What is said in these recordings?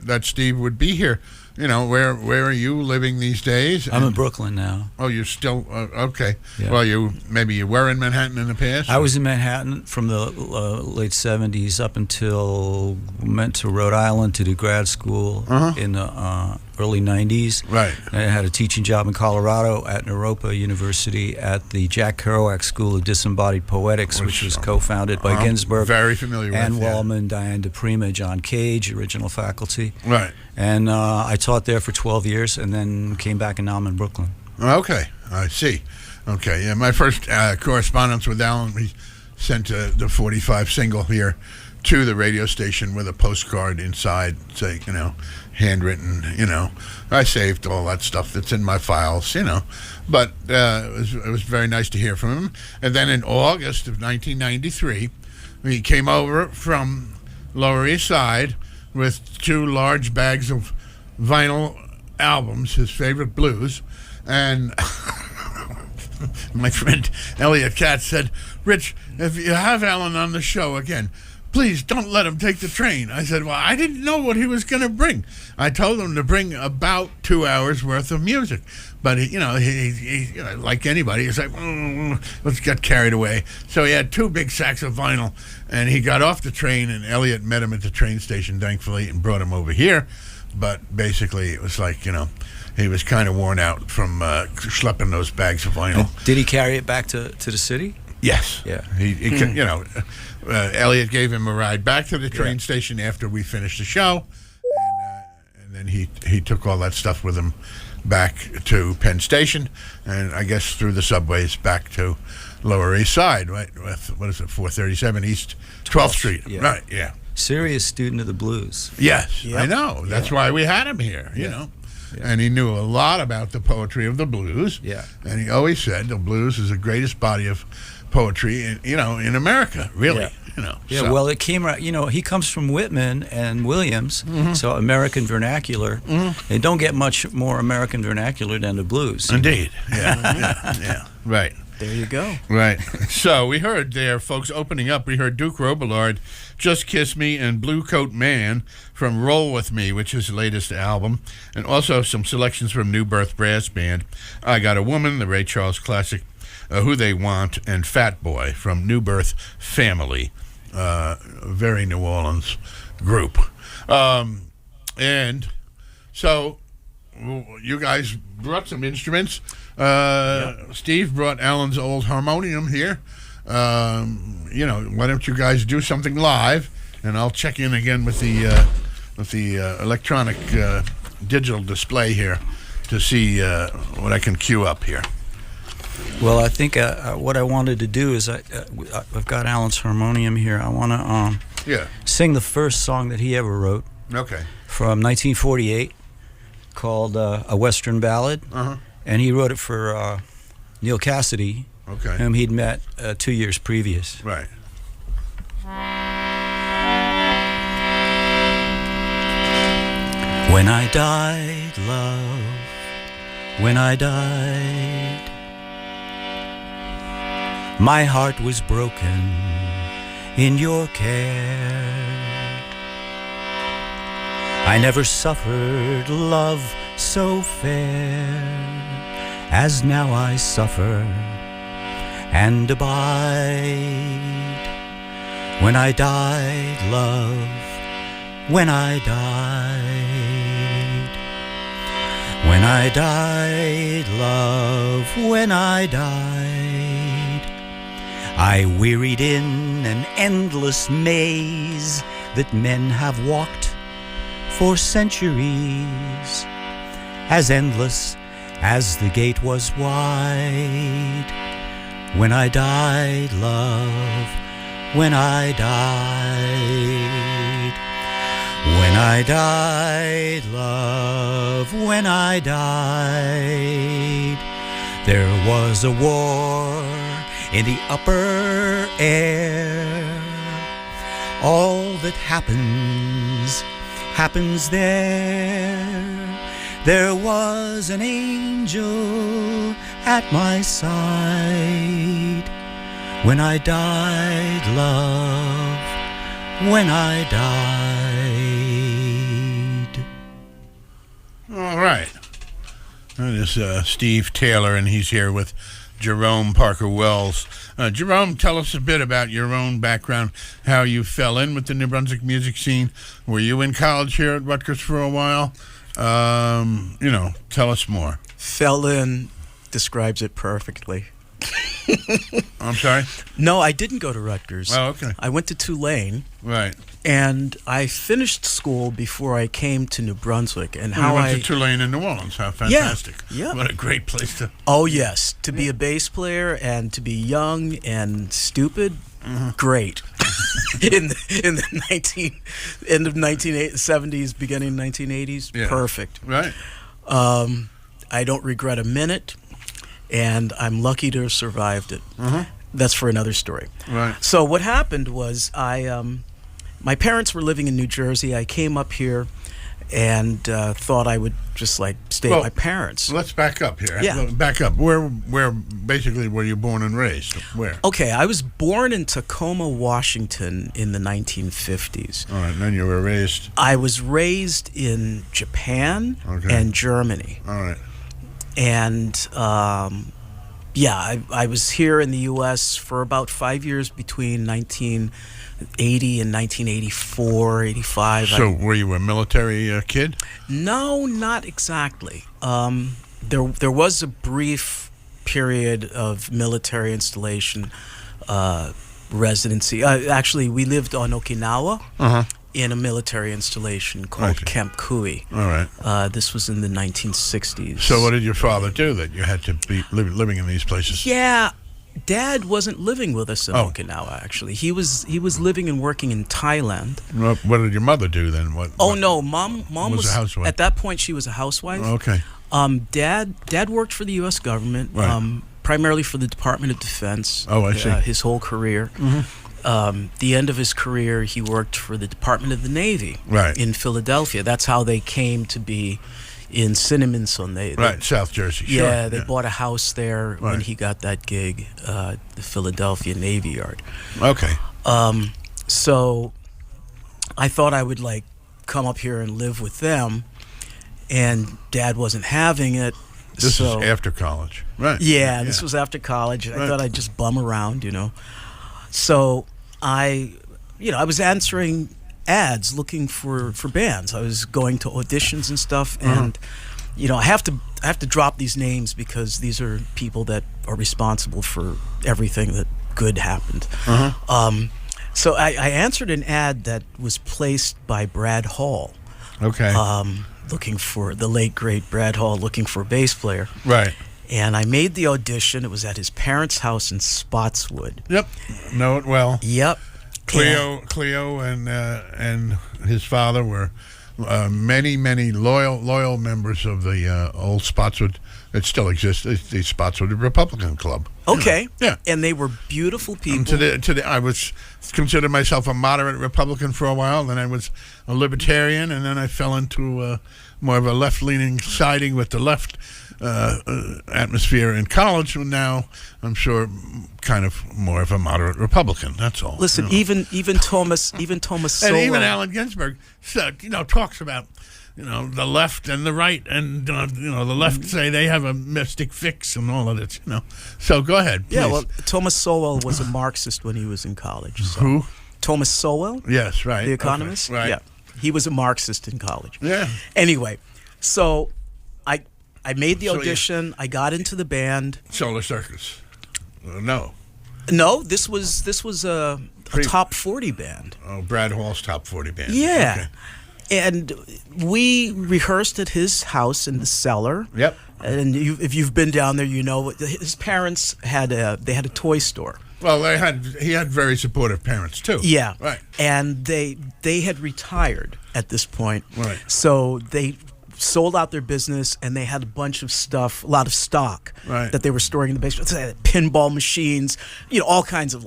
that Steve would be here. You know, where are you living these days? I'm in Brooklyn now. Oh, you're still okay. Yeah. Well, maybe you were in Manhattan in the past. I was in Manhattan from the late '70s up until went to Rhode Island to do grad school in the early '90s. Right. I had a teaching job in Colorado at Naropa University at the Jack Kerouac School of Disembodied Poetics, which was co-founded by Ginsberg, very familiar with Ann Wallman, Diane DePrima, John Cage, original faculty. Right. And I taught there for 12 years and then came back, and now I'm in Brooklyn. Okay, I see. Okay, yeah, my first correspondence with Alan, we sent the 45 single here to the radio station with a postcard inside, saying, you know, handwritten, you know. I saved all that stuff that's in my files, you know. But it was very nice to hear from him. And then in August of 1993, he came over from Lower East Side with 2 large bags of vinyl albums, his favorite blues, and my friend Elliot Katz said, "Rich, if you have Alan on the show again, please don't let him take the train." I said, well, I didn't know what he was going to bring. I told him to bring about 2 hours worth of music. But, he, like anybody, he's like, let's get carried away. So he had 2 big sacks of vinyl, and he got off the train, and Elliot met him at the train station, thankfully, and brought him over here. But basically, it was like, he was kind of worn out from schlepping those bags of vinyl. Did he carry it back to the city? Yes. Yeah. Elliot gave him a ride back to the train station after we finished the show, and then he took all that stuff with him back to Penn Station, and I guess through the subways back to Lower East Side, right? With, 437 East 12th Street. Yeah. Right, yeah. Serious student of the blues. Yes, Yep. I know. That's why we had him here, you know. Yeah. And he knew a lot about the poetry of the blues. Yeah. And he always said the blues is the greatest body of poetry, in America, really. Yeah. Yeah, So. well, it came right. He comes from Whitman and Williams, so American vernacular. They don't get much more American vernacular than the blues. Indeed. Yeah. Right. There you go. Right. So we heard there, folks, opening up, we heard Duke Robillard, Just Kiss Me, and Blue Coat Man from Roll With Me, which is the latest album, and also some selections from New Birth Brass Band, I Got a Woman, the Ray Charles classic, Who They Want, and Fat Boy from New Birth Family, very New Orleans group. And so you guys brought some instruments. Steve brought Alan's old harmonium here. Why don't you guys do something live, and I'll check in again with the electronic digital display here to see what I can cue up here. Well, I think what I wanted to do is I've got Alan's harmonium here. I want to sing the first song that he ever wrote. Okay. From 1948, called A Western Ballad. And he wrote it for Neil Cassidy, whom he'd met 2 years previous. Right. When I died, love, when I died, my heart was broken in your care. I never suffered love so fair as now I suffer and abide. When I died, love, when I died. When I died, love, when I died, I wearied in an endless maze that men have walked for centuries, as endless as the gate was wide. When I died, love, when I died. When I died, love, when I died, there was a war in the upper air. All that happens there. There was an angel at my side. When I died, love, when I died. name is Steve Taylor, and he's here with Jair-Rohm Parker Wells. Jair-Rohm, tell us a bit about your own background, how you fell in with the New Brunswick music scene. Were you in college here at Rutgers for a while? Tell us more. Fell in describes it perfectly. I'm sorry? No, I didn't go to Rutgers. Oh, okay. I went to Tulane. Right. And I finished school before I came to New Brunswick. And how I went to Tulane in New Orleans. How fantastic! Yeah. What a great place to. Oh yes, to be a bass player and to be young and stupid, great. in the end of 1970s, beginning 1980s, perfect. Right. I don't regret a minute, and I'm lucky to have survived it. That's for another story. Right. So what happened was my parents were living in New Jersey. I came up here and thought I would just stay at my parents. Let's back up here. Yeah. Back up. Where basically were you born and raised? Where? Okay, I was born in Tacoma, Washington in the 1950s. All right, and then you were raised? I was raised in Japan and Germany. All right. And I was here in the U.S. for about 5 years between 1980 and 1984, 85. So were you a military kid? No, not exactly. There was a brief period of military installation residency. Actually, we lived on Okinawa in a military installation called Camp Kui. All right. This was in the 1960s. So what did your father do that you had to be living in these places? Yeah, Dad wasn't living with us in Okinawa. Actually, he was living and working in Thailand. What did your mother do then? No, mom was a housewife. At that point, she was a housewife. Okay. Dad worked for the U.S. government, primarily for the Department of Defense. Oh, I see. His whole career. The end of his career, he worked for the Department of the Navy in Philadelphia. That's how they came to be in Cinnaminson. South Jersey. Yeah, they bought a house there when he got that gig, the Philadelphia Navy Yard. Okay. So I thought I would come up here and live with them, and Dad wasn't having it. This is after college, right? Yeah, this was after college. I thought I'd just bum around, So I was answering ads looking for bands. I was going to auditions and stuff, and I have to drop these names because these are people that are responsible for everything that good happened. So I answered an ad that was placed by Brad Hall. Okay. Looking for the late great Brad Hall, looking for a bass player. Right. And I made the audition. It was at his parents' house in Spotswood. Yep. Know it well. Yep. Cleo and his father were many loyal members of the old Spotswood. It still exists. The Spotswood Republican Club. Okay. Yeah. And they were beautiful people. I was considered myself a moderate Republican for a while. Then I was a libertarian, and then I fell into more of a left-leaning siding with the left atmosphere in college. And now I'm sure kind of more of a moderate Republican. That's all. Listen, even Thomas Sowell, and even Allen Ginsberg talks about the left and the right, and the left say they have a mystic fix and all of it. So go ahead, please. Yeah, well, Thomas Sowell was a Marxist when he was in college. So. Who? Thomas Sowell. Yes, right. The economist. Okay, right. Yeah, he was a Marxist in college. Yeah. Anyway, so I made the audition. I got into the band. Solar Circus. No, this was a top 40 band. Oh, Brad Hall's top 40 band. Yeah. Okay. And we rehearsed at his house in the cellar. Yep. And if you've been down there, his parents had a toy store. Well, he had very supportive parents too. Yeah. Right. And they had retired at this point. Right. So they sold out their business, and they had a bunch of stuff, a lot of stock that they were storing in the basement. So they had pinball machines, all kinds of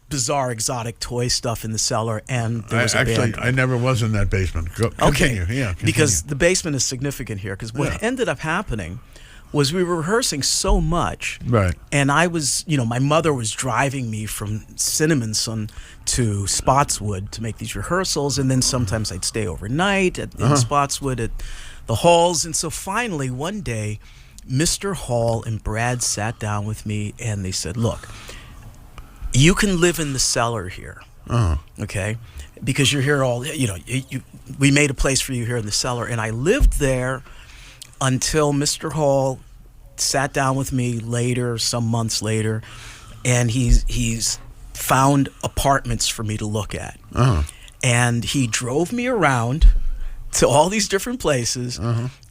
bizarre exotic toy stuff in the cellar, and there was a band. I never was in that basement. Continue. Okay. Yeah, continue. Because the basement is significant here, because what ended up happening was we were rehearsing so much, right? And I was, my mother was driving me from Cinnaminson to Spotswood to make these rehearsals, and then sometimes I'd stay overnight in Spotswood at the halls. And so finally one day Mr. Hall and Brad sat down with me and they said, look, you can live in the cellar here, okay? Because you're here all, we made a place for you here in the cellar. And I lived there until Mr. Hall sat down with me later, some months later, and he's found apartments for me to look at. And he drove me around to all these different places,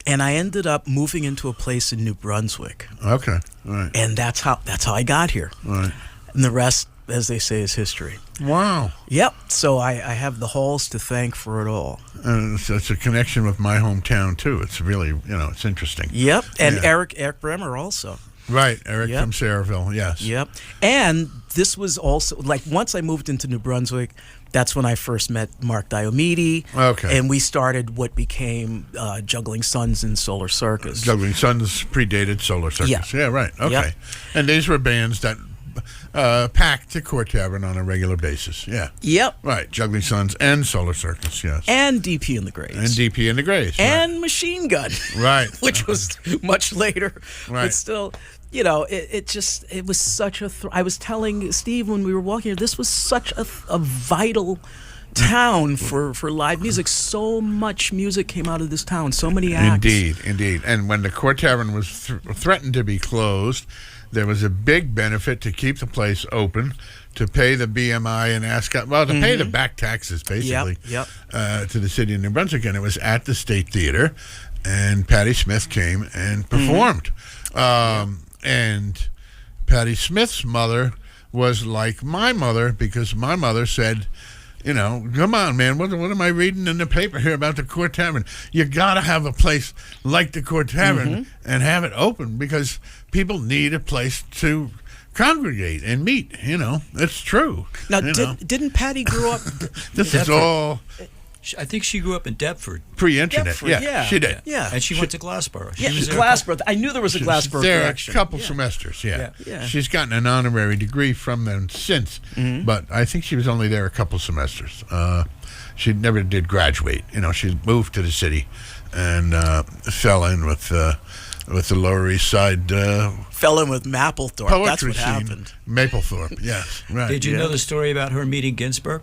and I ended up moving into a place in New Brunswick. Okay, right. And that's how I got here. Right. And the rest, as they say, is history. Wow. Yep. So I have the Halls to thank for it all. And it's a connection with my hometown too. It's really, it's interesting. Yep. And Eric Bremer also. Right, Eric from Sayreville, yes. Yep. And this was also, like, once I moved into New Brunswick, that's when I first met Mark Diomede. Okay. And we started what became Juggling Suns and Solar Circus. Juggling Suns predated Solar Circus. Yeah, right. Okay. Yep. And these were bands that packed the Court Tavern on a regular basis. Yeah. Yep. Right. Juggling Suns and Solar Circus, yes. And DP and the Grays. And DP and the Grays. And Machine Gun. Right. Which was much later. Right. But still, it was such a... I was telling Steve when we were walking here, this was such a vital town for live music. So much music came out of this town. So many acts. Indeed. And when the Court Tavern was threatened to be closed, there was a big benefit to keep the place open, to pay the BMI and ASCOT, to pay the back taxes, basically, to the city of New Brunswick. And it was at the State Theater, and Patti Smith came and performed. And Patti Smith's mother was like my mother, because my mother said, come on, man, what am I reading in the paper here about the Court Tavern? You got to have a place like the Court Tavern and have it open, because people need a place to congregate and meet. It's true. Now, didn't Patti grow up? This is all... I think she grew up in Deptford. Pre-internet, she did. Yeah. And she went to Glassboro. She was Glassboro. I knew there was a Glassboro there connection. A couple semesters, Yeah. She's gotten an honorary degree from them since, but I think she was only there a couple semesters. She never did graduate. She moved to the city and fell in with the Lower East Side fell in with Mapplethorpe. Poetry That's what scene. Happened. Maplethorpe, yes. Right. Did you know the story about her meeting Ginsberg?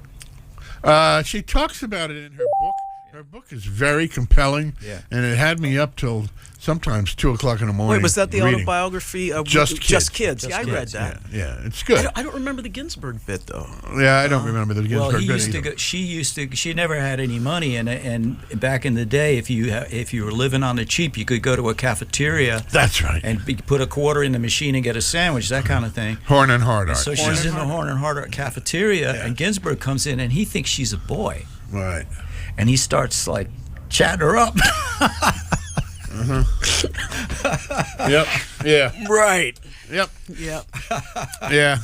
She talks about it in her book. Her book is very compelling, and it had me up till sometimes 2 o'clock in the morning. Wait, was that the reading. Autobiography of Just Kids? Just I Kids, read that. Yeah, it's good. I don't remember the Ginsberg bit though. Yeah, I don't remember the Ginsberg Well, he bit used to either. go. She never had any money, and back in the day, if you were living on the cheap, you could go to a cafeteria. That's right. And put a quarter in the machine and get a sandwich, that kind of thing. Horn and Hard Art. So she's in the Horn and Hard Art cafeteria, and Ginsberg comes in, and he thinks she's a boy. Right. And he starts like chatting her up. Yep. Yeah. Right. Yep. Yep. Yeah.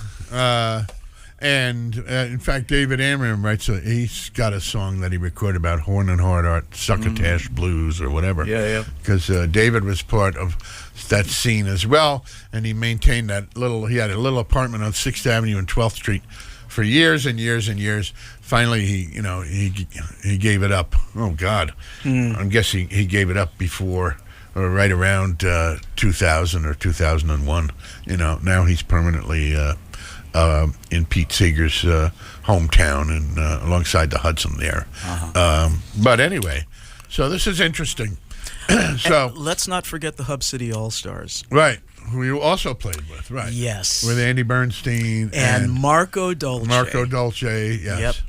And in fact, David Amram writes. He's got a song that he recorded about Horn and Hard Art, Succotash Blues or whatever. Yeah. Because David was part of that scene as well, and he maintained that little. He had a little apartment on 6th Avenue and 12th Street for years and years and years. Finally, he gave it up. Oh God, I'm guessing he gave it up before or right around 2000 or 2001. Now he's permanently in Pete Seeger's hometown and alongside the Hudson there. But anyway, so this is interesting. So and let's not forget the Hub City All-Stars. Right. Who you also played with, right? Yes. With Andy Bernstein and Marco Dolce. Marco Dolce, yes.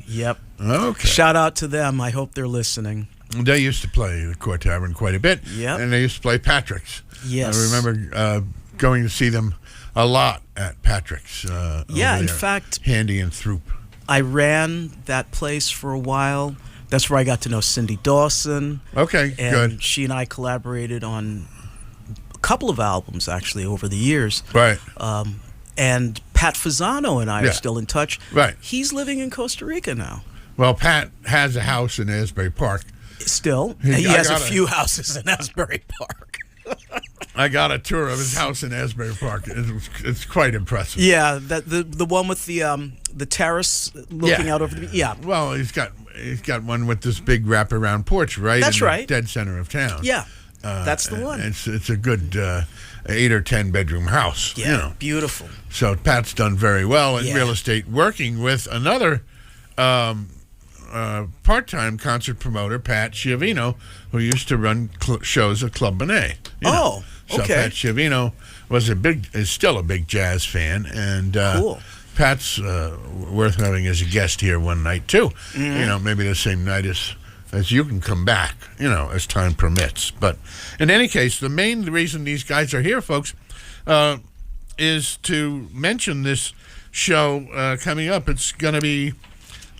Yep. Okay. Shout out to them. I hope they're listening. They used to play at Court Tavern quite a bit. Yep. And they used to play Patrick's. Yes. I remember going to see them a lot at Patrick's. In fact, Handy and Throop. I ran that place for a while. That's where I got to know Cindy Dawson. Okay, and good. She and I collaborated on a couple of albums, actually, over the years. Right. And Pat Fasano and I are still in touch. Right. He's living in Costa Rica now. Well, Pat has a house in Asbury Park. Still. He has a few houses in Asbury Park. I got a tour of his house in Asbury Park. It's quite impressive. Yeah, the one with the terrace looking out over the... Yeah. Well, he's got one with this big wraparound porch right That's in right. the dead center of town. Yeah. That's the one. It's a good 8 or 10 bedroom house. Yeah, you know. beautiful. So Pat's done very well in Yeah. real estate, working with another part-time concert promoter, Pat Schiavino, who used to run shows at Club Monet. Oh, so okay. Pat Schiavino is still a big jazz fan, and Cool. Pat's worth having as a guest here one night too. Mm-hmm. Maybe the same night as you can come back, as time permits. But in any case, the main reason these guys are here, folks, is to mention this show coming up. It's going to be,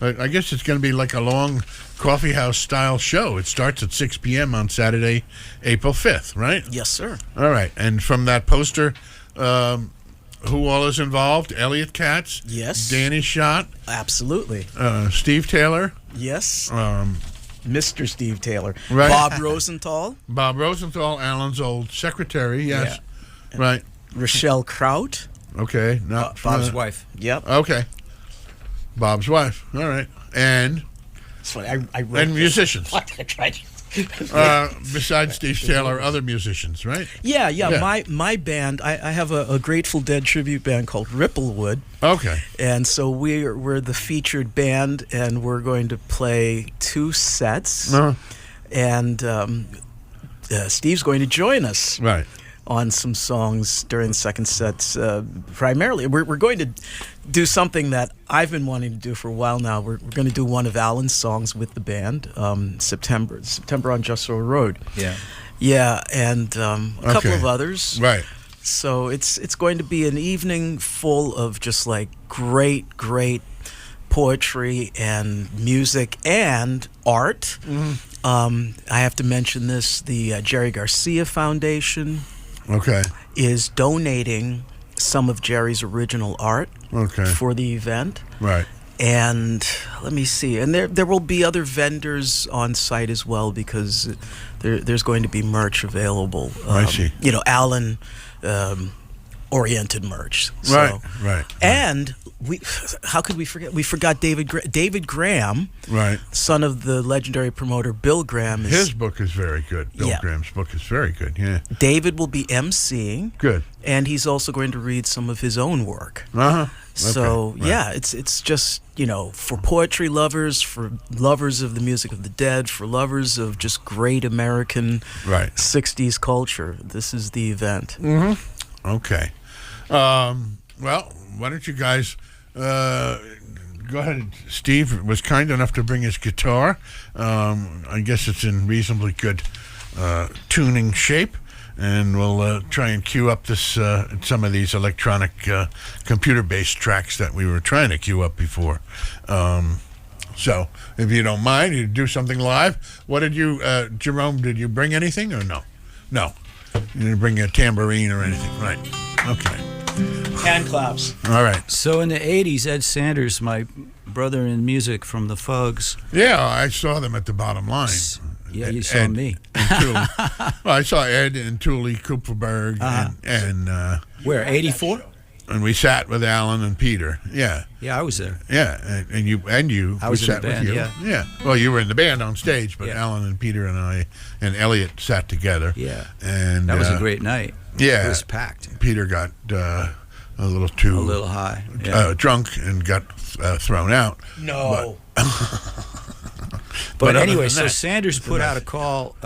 I guess it's going to be like a long coffee house style show. It starts at 6 p.m. on Saturday, April 5th, right? Yes, sir. All right. And from that poster, who all is involved? Elliot Katz. Yes. Danny Schott. Absolutely. Steve Taylor. Yes. Mr. Steve Taylor. Right. Bob Rosenthal. Bob Rosenthal, Alan's old secretary. Yes. Yeah. Right. Rochelle Kraut. Okay. Not Bob's wife. Yep. Okay. Bob's wife. All right. And That's funny. I wrote and musicians. I tried. Besides Steve Taylor, other musicians, right? Yeah. Yeah. My band, I have a Grateful Dead tribute band called Ripplewood. Okay. And so we're the featured band, and we're going to play 2 sets. Uh-huh. And Steve's going to join us Right. on some songs during the second set. Primarily, we're going to do something that I've been wanting to do for a while now. We're going to do one of Alan's songs with the band, September on Just Row Road. Yeah. Yeah, and a couple Okay. of others. Right. So it's going to be an evening full of just like great poetry and music and art. Mm-hmm. I have to mention this: the Jerry Garcia Foundation Okay. is donating some of Jerry's original art Okay. for the event. Right. And let me see. And there will be other vendors on site as well, because there's going to be merch available. I see. Alan oriented merch. So. Right. And how could we forget? We forgot David Graham, Right. son of the legendary promoter Bill Graham. His book is very good. Bill Yeah. Graham's book is very good. Yeah. David will be emceeing. Good. And he's also going to read some of his own work. Uh-huh. So Okay, right. yeah, it's just for poetry lovers, for lovers of the music of the Dead, for lovers of just great American Right. 60s culture. This is the event. Okay. Well, why don't you guys go ahead. Steve was kind enough to bring his guitar. I guess it's in reasonably good tuning shape. And we'll try and cue up some of these electronic computer-based tracks that we were trying to cue up before. So, if you don't mind, you do something live. What did you, Jerome? Did you bring anything or no? No, you didn't bring a tambourine or anything, right? Okay. Hand claps. All right. So in the 80s, Ed Sanders, my brother in music from the Fugs. Yeah, I saw them at the Bottom Line. Yeah, you saw Ed me. and Thule. Well, I saw Ed and Thule Kupferberg, and Where, 84? and we sat with Alan and Peter. Yeah, Yeah, I was there. yeah, and you I was we in sat the band, with you. yeah. Well, you were in the band on stage, but Yeah. Alan and Peter and I and Elliot sat together. Yeah. and That was a great night. Yeah, It was packed. Peter got a little too A little high. Yeah. drunk and got thrown out. No. But other anyway, than so that, Sanders put out a call.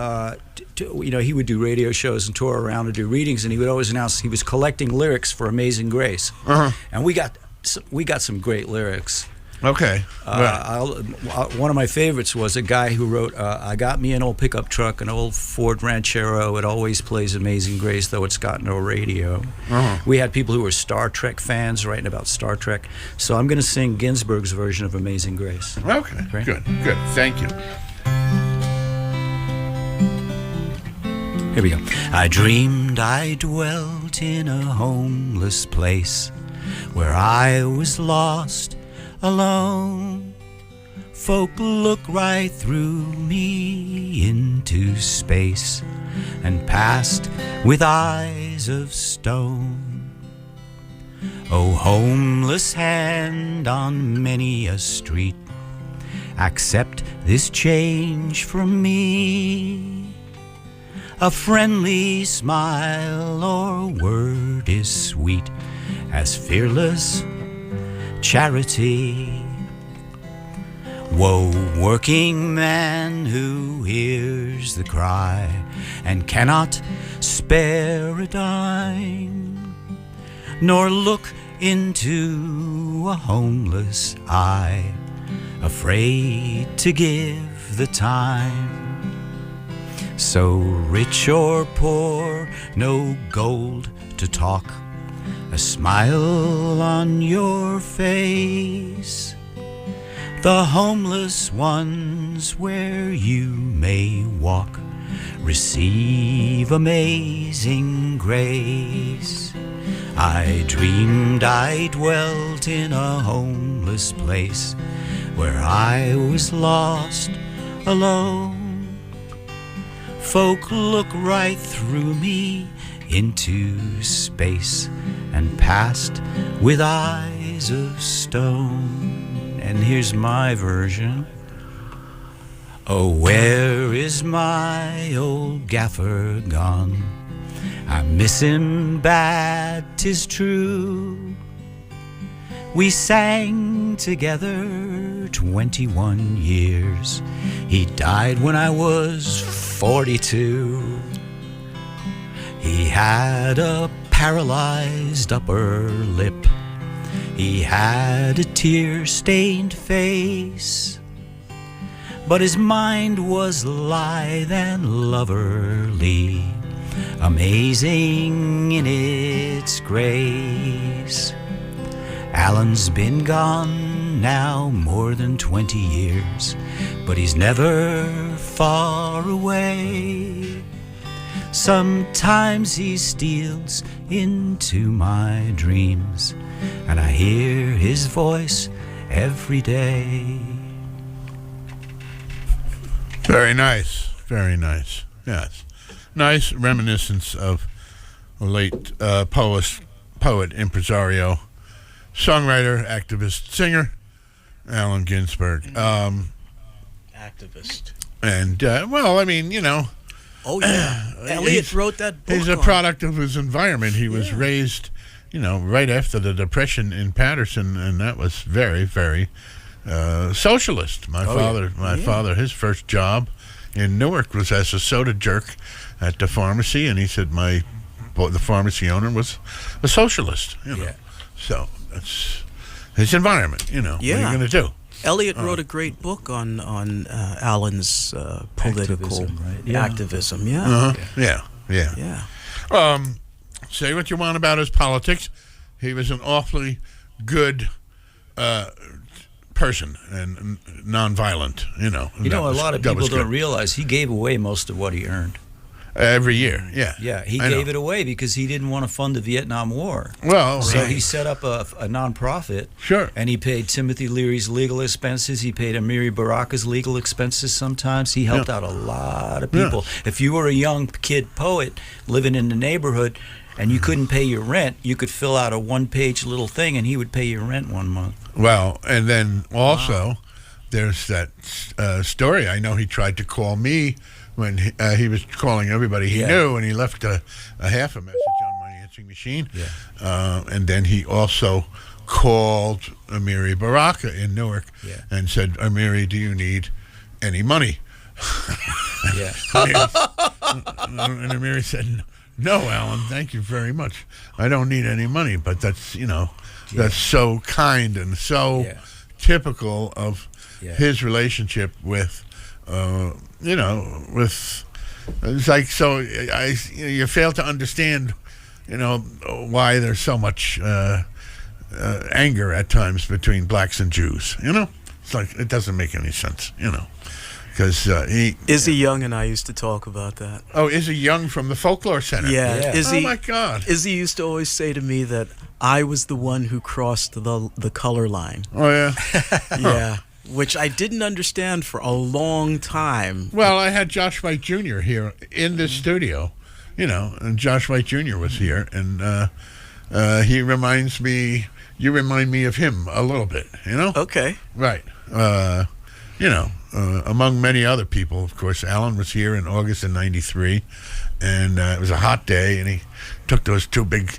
He would do radio shows and tour around and do readings, and he would always announce he was collecting lyrics for Amazing Grace. And we got some great lyrics. Okay. One of my favorites was a guy who wrote, I got me an old pickup truck, an old Ford Ranchero. It always plays Amazing Grace, though it's got no radio. We had people who were Star Trek fans writing about Star Trek. So I'm going to sing Ginsberg's version of Amazing Grace. Okay. Right. Good. Thank you. Here we go. I dreamed I dwelt in a homeless place where I was lost, alone. Folk look right through me into space and passed with eyes of stone. Oh, homeless hand on many a street, accept this change from me. a friendly smile or word is sweet as fearless charity. Woe, working man who hears the cry and cannot spare a dime, nor look into a homeless eye, afraid to give the time. So rich or poor, no gold to talk, a smile on your face. The homeless ones where you may walk receive amazing grace. I dreamed I dwelt in a homeless place where I was lost alone. Folk look right through me into space and passed with eyes of stone. And here's my version. Oh, where is my old gaffer gone? I miss him bad, 'tis true. We sang together 21 years. He died when I was 42. He had a paralyzed upper lip. He had a tear-stained face, but his mind was lithe and loverly, amazing in its grace. Alan's been gone now more than 20 years, but he's never far away. Sometimes he steals into my dreams, and I hear his voice every day. Very nice. Very nice. Yes. Nice reminiscence of a late poet, impresario, songwriter, activist, singer, Allen Ginsberg. Activist. And, well, I mean, you know. Oh, yeah. Elliot wrote that book. He's a product of his environment. He was raised, you know, right after the Depression in Patterson, and that was very, very socialist. My father, his first job in Newark was as a soda jerk at the pharmacy, and he said the pharmacy owner was a socialist, you know. So that's his environment, you know. Yeah. What are you going to do? Elliot wrote a great book on Allen's political activism, right? activism. Yeah. Uh-huh. Yeah. Say what you want about his politics. He was an awfully good person and nonviolent, you know. You know, a lot of people don't realize he gave away most of what he earned. Every year, yeah. Yeah, he gave it away because he didn't want to fund the Vietnam War. Well, so he set up a nonprofit. Sure. And he paid Timothy Leary's legal expenses. He paid Amiri Baraka's legal expenses sometimes. He helped out a lot of people. Yeah. If you were a young kid poet living in the neighborhood and you couldn't pay your rent, you could fill out a one-page little thing and he would pay your rent 1 month. Well, and then also there's that story. I know he tried to call me when he was calling everybody he knew, and he left a half a message on my answering machine. Yeah. And then he also called Amiri Baraka in Newark and said, Amiri, do you need any money? Yeah. And Amiri said, no, Alan, thank you very much. I don't need any money, but that's, you know, that's so kind and so typical of his relationship with you know, with it's like, so you fail to understand, you know, why there's so much anger at times between blacks and Jews. You know, it's like it doesn't make any sense. You know, because Izzy Young and I used to talk about that. Oh, Izzy Young from the Folklore Center. Yeah. Izzy, oh my God. Izzy used to always say to me that I was the one who crossed the color line. Oh yeah. Yeah. Which I didn't understand for a long time. Well, I had Josh White Jr. here in this studio, you know, and Josh White Jr. was here, and you remind me of him a little bit, you know? Okay. Right. You know, among many other people, of course, Alan was here in August of '93, and it was a hot day, and he took those two big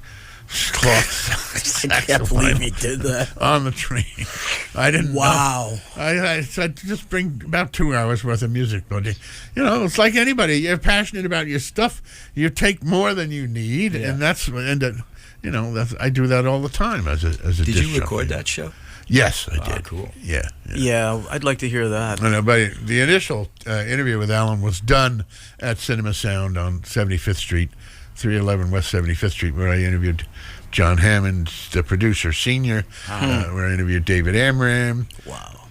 cloth I can't believe he did that. on the train. I didn't Wow. know. I said, just bring about 2 hours worth of music. But, it's like anybody. You're passionate about your stuff. You take more than you need, and that's I do that all the time as a Did disc you record jockey. that show? Yes, I did. Cool. Yeah. Yeah, I'd like to hear that. I know, but the initial interview with Alan was done at Cinema Sound on 75th Street, 311 West 75th Street, where I interviewed John Hammond, the producer, senior, where I interviewed David Amram,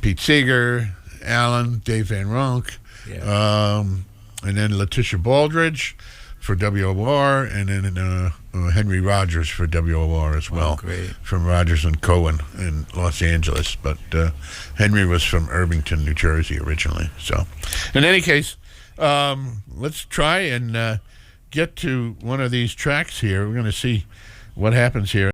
Pete Seeger, Alan, Dave Van Ronk, and then Letitia Baldridge for WOR, and then Henry Rogers for WOR as well. Great. From Rogers and Cohen in Los Angeles. But Henry was from Irvington, New Jersey originally. So, in any case, let's try and get to one of these tracks here. We're going to see what happens here.